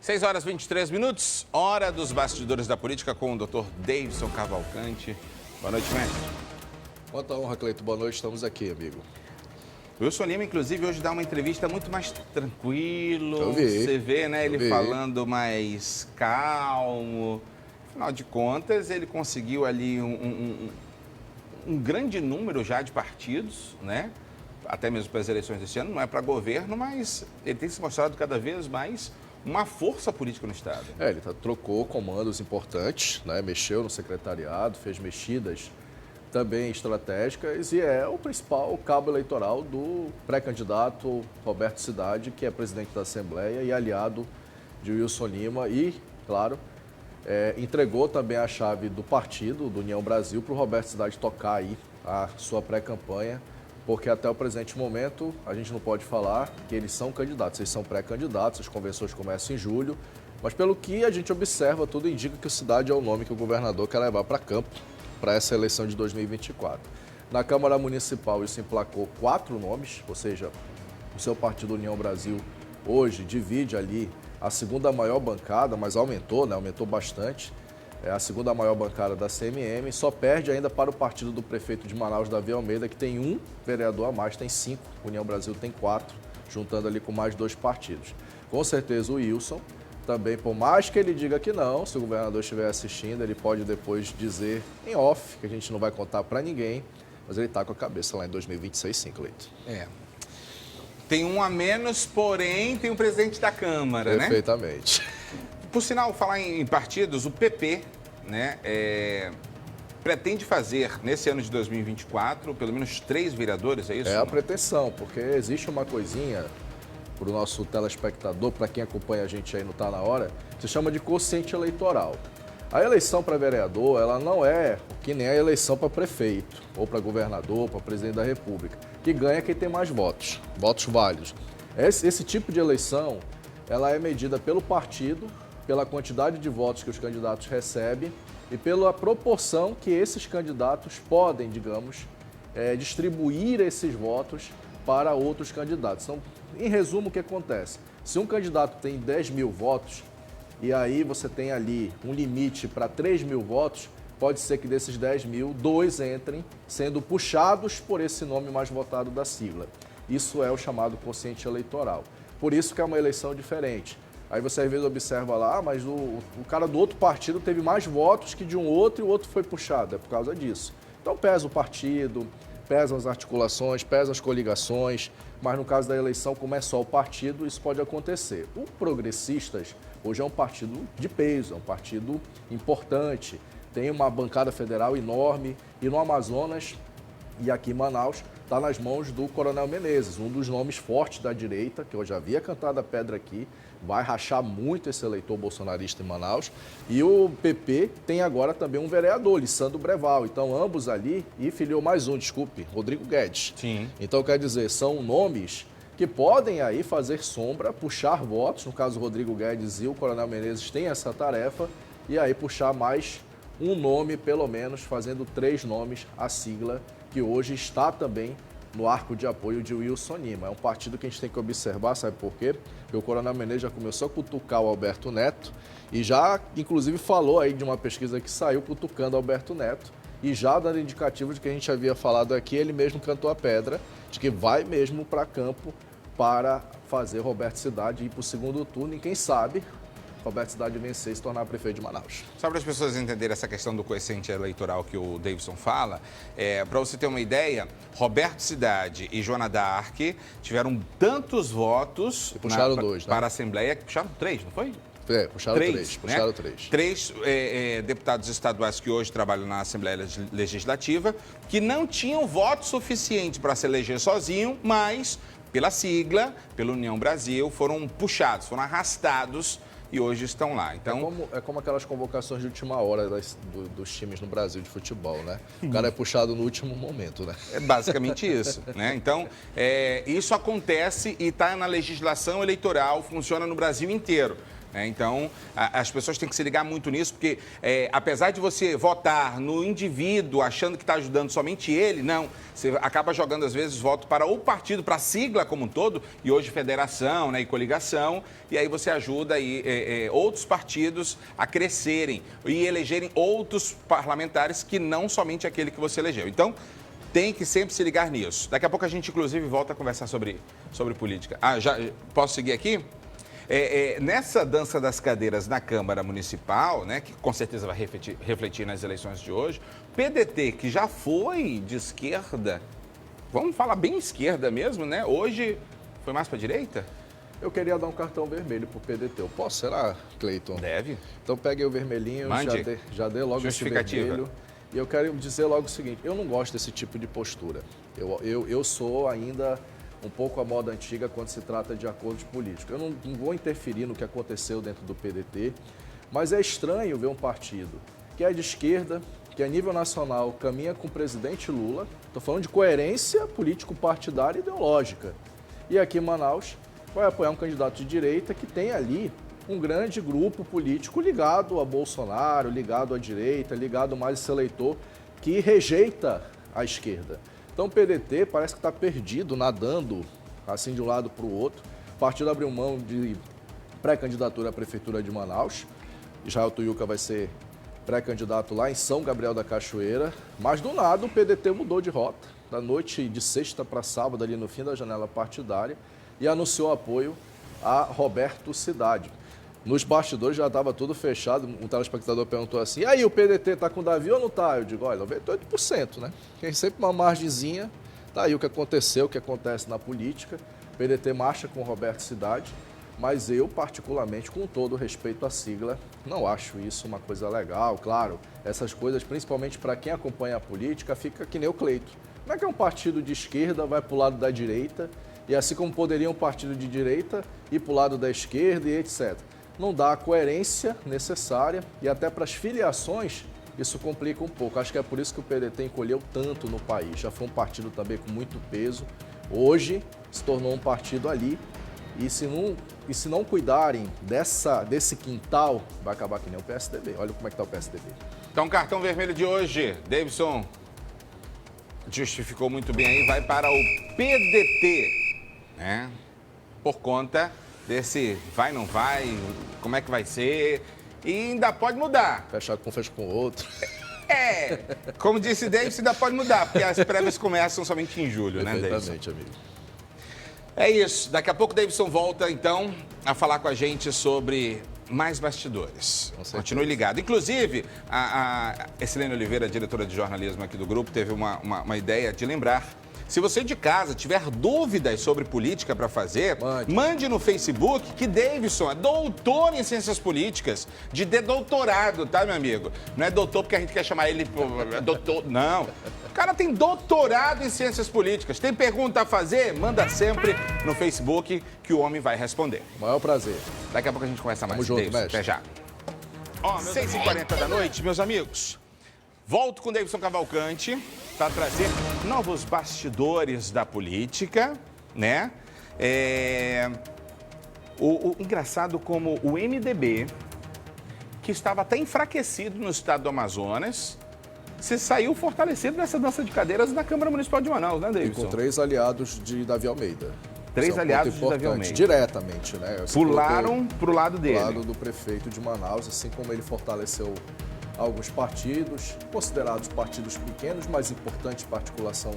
6 horas e 23 minutos, hora dos bastidores da política com o Dr. Davidson Cavalcante. Boa noite, mestre. Quanta honra, Cleito. Boa noite, estamos aqui, amigo. O Wilson Lima, inclusive, hoje dá uma entrevista muito mais tranquilo. Eu vi. Você vê, né, ele falando mais calmo. Afinal de contas, ele conseguiu ali um grande número já de partidos, né? Até mesmo para as eleições desse ano, não é para governo, mas ele tem se mostrado cada vez mais uma força política no Estado. Ele trocou comandos importantes, né? Mexeu no secretariado, fez mexidas também estratégicas e é o principal cabo eleitoral do pré-candidato Roberto Cidade, que é presidente da Assembleia e aliado de Wilson Lima e, claro, entregou também a chave do partido, do União Brasil, para o Roberto Cidade tocar aí a sua pré-campanha, porque até o presente momento a gente não pode falar que eles são candidatos, eles são pré-candidatos, as convenções começam em julho, mas pelo que a gente observa, tudo indica que o Cidade é o nome que o governador quer levar para campo para essa eleição de 2024. Na Câmara Municipal isso emplacou 4 nomes, ou seja, o seu partido União Brasil hoje divide ali a segunda maior bancada, mas aumentou, né? Aumentou bastante. É a segunda maior bancada da CMM, só perde ainda para o partido do prefeito de Manaus, Davi Almeida, que tem 1 vereador a mais, tem 5, União Brasil tem 4, juntando ali com mais 2 partidos. Com certeza o Wilson, também por mais que ele diga que não, se o governador estiver assistindo, ele pode depois dizer em off, que a gente não vai contar para ninguém, mas ele está com a cabeça lá em 2026, sim, Cleito. Tem um a menos, porém tem o presidente da Câmara, Perfeitamente. né? Por sinal, falar em partidos, o PP, né, pretende fazer, nesse ano de 2024, pelo menos 3 vereadores, é isso? É a pretensão, porque existe uma coisinha para o nosso telespectador, para quem acompanha a gente aí no Tá Na Hora, se chama de quociente eleitoral. A eleição para vereador, ela não é que nem a eleição para prefeito, ou para governador, para presidente da República, que ganha quem tem mais votos, votos válidos. Esse tipo de eleição, ela é medida pelo partido, pela quantidade de votos que os candidatos recebem e pela proporção que esses candidatos podem, digamos, distribuir esses votos para outros candidatos. Então, em resumo, o que acontece? Se um candidato tem 10 mil votos e aí você tem ali um limite para 3 mil votos, pode ser que desses 10 mil, 2 entrem sendo puxados por esse nome mais votado da sigla. Isso é o chamado quociente eleitoral. Por isso que é uma eleição diferente. Aí você às vezes observa lá, mas o cara do outro partido teve mais votos que de um outro e o outro foi puxado. É por causa disso. Então pesa o partido, pesam as articulações, pesam as coligações, mas no caso da eleição, como é só o partido, isso pode acontecer. O Progressistas hoje é um partido de peso, é um partido importante, tem uma bancada federal enorme e no Amazonas e aqui em Manaus está nas mãos do Coronel Menezes, um dos nomes fortes da direita, que eu já havia cantado a pedra aqui, vai rachar muito esse eleitor bolsonarista em Manaus. E o PP tem agora também um vereador, Lissandro Breval. Então, ambos ali, e filiou mais um, desculpe, Rodrigo Guedes. Sim. Então, quer dizer, são nomes que podem aí fazer sombra, puxar votos. No caso, o Rodrigo Guedes e o Coronel Menezes têm essa tarefa. E aí puxar mais um nome, pelo menos, fazendo 3 nomes, a sigla, que hoje está também no arco de apoio de Wilson Lima. É um partido que a gente tem que observar, sabe por quê? Porque o Coronel Menezes já começou a cutucar o Alberto Neto e já, inclusive, falou aí de uma pesquisa que saiu cutucando o Alberto Neto e já dando indicativo de que a gente havia falado aqui, ele mesmo cantou a pedra, de que vai mesmo para campo para fazer Roberto Cidade ir para o segundo turno e quem sabe Roberto Cidade vencer e se tornar prefeito de Manaus. Só para as pessoas entenderem essa questão do quociente eleitoral que o Davidson fala, para você ter uma ideia, Roberto Cidade e Joana Dark tiveram tantos votos puxaram 2, né? para a Assembleia, que puxaram 3, não foi? Puxaram 3. Puxaram 3. 3 deputados estaduais que hoje trabalham na Assembleia Legislativa, que não tinham voto suficiente para se eleger sozinho, mas pela sigla, pela União Brasil, foram puxados, foram arrastados e hoje estão lá. Então, é como aquelas convocações de última hora dos times no Brasil de futebol, né? O cara é puxado no último momento, né? É basicamente isso, né? Então, isso acontece e está na legislação eleitoral, funciona no Brasil inteiro. Então, as pessoas têm que se ligar muito nisso, porque apesar de você votar no indivíduo achando que está ajudando somente ele, não. Você acaba jogando, às vezes, voto para o partido, para a sigla como um todo, e hoje federação, né, e coligação, e aí você ajuda aí, outros partidos a crescerem e elegerem outros parlamentares que não somente aquele que você elegeu. Então, tem que sempre se ligar nisso. Daqui a pouco a gente, inclusive, volta a conversar sobre política. Já posso seguir aqui? Nessa dança das cadeiras na Câmara Municipal, né, que com certeza vai refletir nas eleições de hoje, PDT, que já foi de esquerda, vamos falar bem esquerda mesmo, né? Hoje foi mais para a direita? Eu queria dar um cartão vermelho pro PDT. Eu posso? Será, Cleiton? Deve. Então peguei o vermelhinho, já dei logo esse vermelho. E eu quero dizer logo o seguinte, eu não gosto desse tipo de postura. Eu sou ainda um pouco a moda antiga quando se trata de acordos políticos. Eu não vou interferir no que aconteceu dentro do PDT, mas é estranho ver um partido que é de esquerda, que a nível nacional caminha com o presidente Lula, estou falando de coerência político-partidária e ideológica, e aqui em Manaus vai apoiar um candidato de direita que tem ali um grande grupo político ligado a Bolsonaro, ligado à direita, ligado mais a esse eleitor que rejeita a esquerda. Então o PDT parece que está perdido, nadando assim de um lado para o outro. O partido abriu mão de pré-candidatura à Prefeitura de Manaus. Israel Tuiuca vai ser pré-candidato lá em São Gabriel da Cachoeira. Mas do nada o PDT mudou de rota, da noite de sexta para sábado, ali no fim da janela partidária, e anunciou apoio a Roberto Cidade. Nos bastidores já estava tudo fechado, um telespectador perguntou assim, e aí, o PDT está com o Davi ou não está? Eu digo, olha, 98%, né? Tem sempre uma margenzinha, tá aí o que aconteceu, o que acontece na política. O PDT marcha com o Roberto Cidade, mas eu, particularmente, com todo respeito à sigla, não acho isso uma coisa legal. Claro, essas coisas, principalmente para quem acompanha a política, fica que nem o Cleito. Como é que um partido de esquerda vai para o lado da direita, e assim como poderia um partido de direita ir para o lado da esquerda e etc., não dá a coerência necessária e até para as filiações isso complica um pouco. Acho que é por isso que o PDT encolheu tanto no país. Já foi um partido também com muito peso. Hoje se tornou um partido ali e se não cuidarem desse quintal, vai acabar que nem o PSDB. Olha como é que está o PSDB. Então, cartão vermelho de hoje, Davidson justificou muito bem aí, vai para o PDT, né? Por conta desse vai, não vai, como é que vai ser, e ainda pode mudar. Fecha com o outro. Como disse Davis, ainda pode mudar, porque as prévias começam somente em julho, né, Davidson? Exatamente, amigo. É isso. Daqui a pouco o Davidson volta, então, a falar com a gente sobre mais bastidores. Continue ligado. Inclusive, a Essilene Oliveira, diretora de jornalismo aqui do grupo, teve uma ideia de lembrar. Se você de casa tiver dúvidas sobre política para fazer, mande no Facebook que Davidson é doutor em ciências políticas, de doutorado, tá, meu amigo? Não é doutor porque a gente quer chamar ele doutor, não. O cara tem doutorado em ciências políticas. Tem pergunta a fazer? Manda sempre no Facebook que o homem vai responder. Maior prazer. Daqui a pouco a gente conversa mais. Tamo junto, mestre. Até já. 6h40 da noite, meus amigos. Volto com o Davidson Cavalcante para trazer novos bastidores da política, né? O engraçado como o MDB, que estava até enfraquecido no estado do Amazonas, se saiu fortalecido nessa dança de cadeiras na Câmara Municipal de Manaus, né, Davidson? E com 3 aliados de Davi Almeida. 3 aliados de Davi Almeida. Diretamente, né? Pularam para o lado dele. Pro lado do prefeito de Manaus, assim como ele fortaleceu alguns partidos, considerados partidos pequenos, mas importantes para a articulação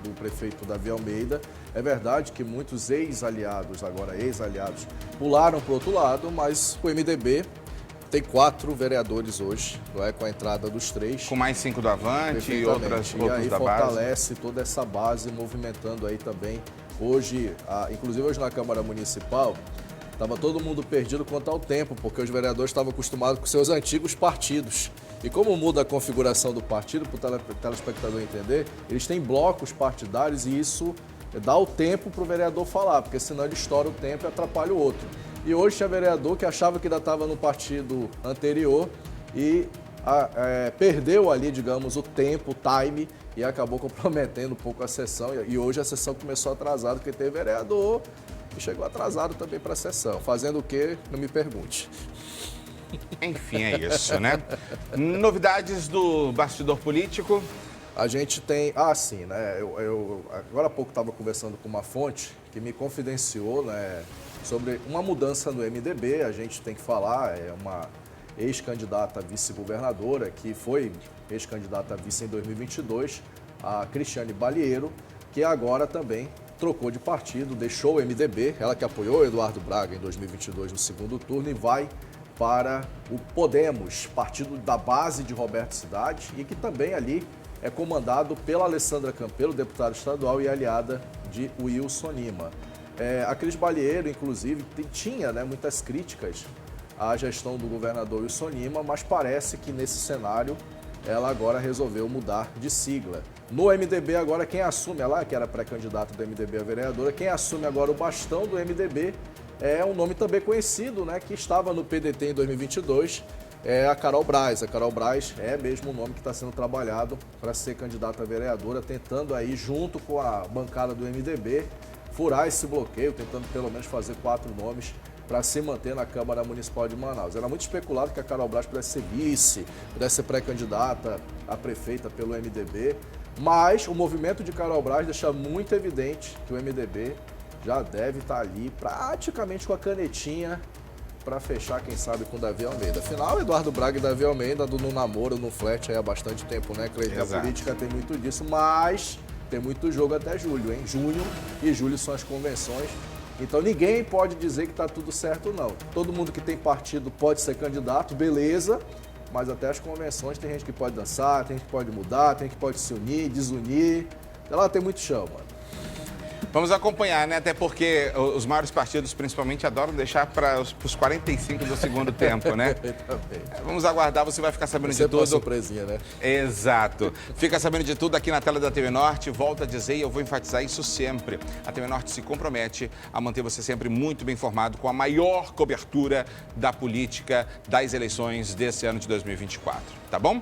do prefeito Davi Almeida. É verdade que muitos ex-aliados, agora ex-aliados, pularam para o outro lado, mas o MDB tem 4 vereadores hoje, não é, com a entrada dos 3. Com mais 5 do Avante e outros da base. E aí fortalece toda essa base, movimentando aí também. Hoje, inclusive hoje na Câmara Municipal, estava todo mundo perdido quanto ao tempo, porque os vereadores estavam acostumados com seus antigos partidos. E como muda a configuração do partido, para o telespectador entender, eles têm blocos partidários e isso dá o tempo para o vereador falar, porque senão ele estoura o tempo e atrapalha o outro. E hoje tinha vereador que achava que ainda estava no partido anterior e perdeu ali, digamos, o tempo, o time, e acabou comprometendo um pouco a sessão. E hoje a sessão começou atrasada, porque teve vereador e chegou atrasado também para a sessão. Fazendo o quê? Não me pergunte. Enfim, é isso, né? Novidades do bastidor político? A gente tem... sim, né? Eu agora há pouco estava conversando com uma fonte que me confidenciou, né, sobre uma mudança no MDB. A gente tem que falar, é uma ex-candidata a vice-governadora, que foi ex-candidata a vice em 2022, a Cristiane Balieiro, que agora também trocou de partido, deixou o MDB, ela que apoiou Eduardo Braga em 2022 no segundo turno, e vai para o Podemos, partido da base de Roberto Cidade, e que também ali é comandado pela Alessandra Campelo, deputada estadual e aliada de Wilson Lima. A Cris Balieiro, inclusive, tinha, né, muitas críticas à gestão do governador Wilson Lima, mas parece que nesse cenário ela agora resolveu mudar de sigla. No MDB agora quem assume, ela que era pré-candidata do MDB a vereadora, quem assume agora o bastão do MDB é um nome também conhecido, né, que estava no PDT em 2022, é a Carol Braz. A Carol Braz é mesmo o nome que está sendo trabalhado para ser candidata a vereadora, tentando aí, junto com a bancada do MDB, furar esse bloqueio, tentando pelo menos fazer 4 nomes para se manter na Câmara Municipal de Manaus. Era muito especulado que a Carol Braz pudesse ser vice, pudesse ser pré-candidata a prefeita pelo MDB, mas o movimento de Carol Braz deixa muito evidente que o MDB já deve estar ali praticamente com a canetinha para fechar, quem sabe, com o Davi Almeida. Afinal, Eduardo Braga e Davi Almeida no namoro, no flerte aí há bastante tempo, né, Cleiton? A política tem muito disso, mas tem muito jogo até julho, hein? Junho e julho são as convenções. Então ninguém pode dizer que está tudo certo, não. Todo mundo que tem partido pode ser candidato, beleza, mas até as convenções tem gente que pode dançar, tem gente que pode mudar, tem gente que pode se unir, desunir. Ela tem muito chão, mano. Vamos acompanhar, né? Até porque os maiores partidos, principalmente, adoram deixar para os 45 do segundo tempo, né? Vamos aguardar, você vai ficar sabendo de tudo. Uma surpresinha, né? Exato. Fica sabendo de tudo aqui na tela da TV Norte. Volto a dizer, e eu vou enfatizar isso sempre. A TV Norte se compromete a manter você sempre muito bem informado com a maior cobertura da política das eleições desse ano de 2024. Tá bom?